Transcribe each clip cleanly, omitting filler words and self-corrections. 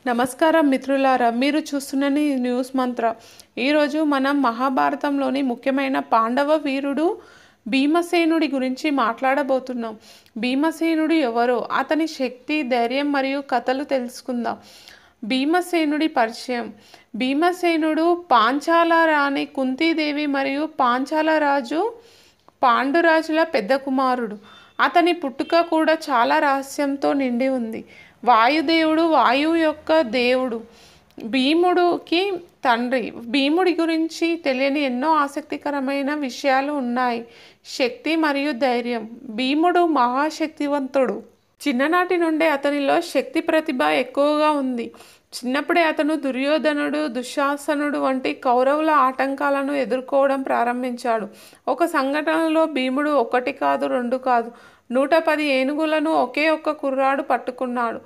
నమస్కారం మిత్రులారా, మీరు చూస్తున్నది న్యూస్ మంత్ర. ఈరోజు మనం మహాభారతంలోని ముఖ్యమైన పాండవ వీరుడు భీమసేనుడి గురించి మాట్లాడబోతున్నాం. భీమసేనుడు ఎవరో, అతని శక్తి, ధైర్యం మరియు కథలు తెలుసుకుందాం. భీమసేనుడి పరిచయం. భీమసేనుడు పాంచాల రాణి కుంతీదేవి మరియు పాంచాల రాజు పాండురాజుల పెద్ద కుమారుడు. అతని పుట్టుక కూడా చాలా రహస్యంతో నిండి ఉంది. వాయుదేవుడు వాయువు యొక్క దేవుడు, భీముడికి తండ్రి. భీముడి గురించి తెలియని ఎన్నో ఆసక్తికరమైన విషయాలు ఉన్నాయి. శక్తి మరియు ధైర్యం. భీముడు మహాశక్తివంతుడు. చిన్ననాటి నుండే అతనిలో శక్తి ప్రతిభ ఎక్కువగా ఉంది. చిన్నప్పుడే అతను దుర్యోధనుడు, దుశ్శాసనుడు వంటి కౌరవుల ఆటంకాలను ఎదుర్కోవడం ప్రారంభించాడు. ఒక సంఘటనలో భీముడు 1 కాదు 2 కాదు 110 ఏనుగులను ఒకే ఒక్క కుర్రాడు పట్టుకున్నాడు.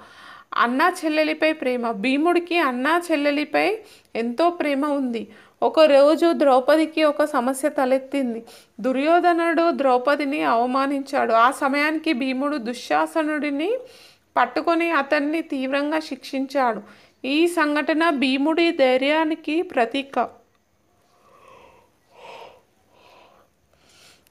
అన్నా చెల్లెలిపై ప్రేమ. భీముడికి అన్నా చెల్లెలిపై ఎంతో ప్రేమ ఉంది. ఒకరోజు ద్రౌపదికి ఒక సమస్య తలెత్తింది. దుర్యోధనుడు ద్రౌపదిని అవమానించాడు. ఆ సమయానికి భీముడు దుశ్శాసనుడిని పట్టుకొని అతన్ని తీవ్రంగా శిక్షించాడు. ఈ సంఘటన భీముడి ధైర్యానికి ప్రతీక.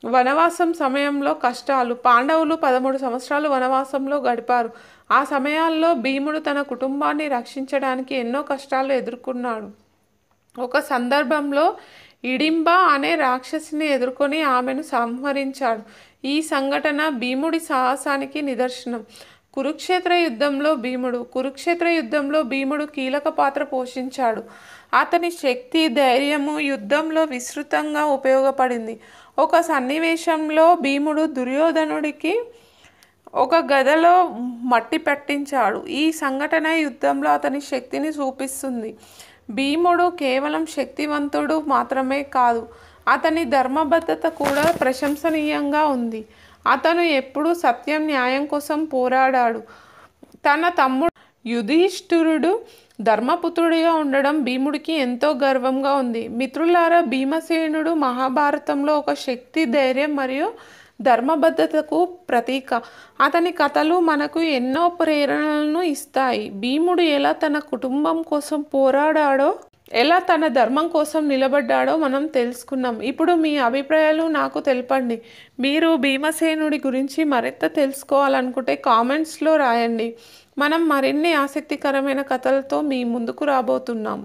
వనవాసం సమయంలో కష్టాలు. పాండవులు 13 సంవత్సరాలు వనవాసంలో గడిపారు. ఆ సమయాల్లో భీముడు తన కుటుంబాన్ని రక్షించడానికి ఎన్నో కష్టాలు ఎదుర్కొన్నాడు. ఒక సందర్భంలో ఇడింబ అనే రాక్షసిని ఎదుర్కొని ఆమెను సంహరించాడు. ఈ సంఘటన భీముడి సాహసానికి నిదర్శనం. కురుక్షేత్ర యుద్ధంలో భీముడు కీలక పాత్ర పోషించాడు. అతని శక్తి, ధైర్యము యుద్ధంలో విస్తృతంగా ఉపయోగపడింది. ఒక సన్నివేశంలో భీముడు దుర్యోధనుడికి ఒక గదలో మట్టి పట్టించాడు. ఈ సంఘటన యుద్ధంలో అతని శక్తిని చూపిస్తుంది. భీముడు కేవలం శక్తివంతుడు మాత్రమే కాదు, అతని ధర్మబద్ధత కూడా ప్రశంసనీయంగా ఉంది. అతను ఎప్పుడూ సత్యం, న్యాయం కోసం పోరాడాడు. తన తమ్ముడు యుధిష్ఠిరుడు ధర్మపుత్రుడిగా ఉండడం భీముడికి ఎంతో గర్వంగా ఉంది. మిత్రులారా, భీమసేనుడు మహాభారతంలో ఒక శక్తి, ధైర్యం మరియు ధర్మబద్ధతకు ప్రతీక. అతని కథలు మనకు ఎన్నో ప్రేరణలను ఇస్తాయి. భీముడు ఎలా తన కుటుంబం కోసం పోరాడాడో, ఎలా తన ధర్మం కోసం నిలబడ్డాడో మనం తెలుసుకున్నాం. ఇప్పుడు మీ అభిప్రాయాలు నాకు తెలపండి. మీరు భీమసేనుడి గురించి మరింత తెలుసుకోవాలనుకుంటే కామెంట్స్లో రాయండి. మనం మరిన్ని ఆసక్తికరమైన కథలతో మీ ముందుకు రాబోతున్నాం.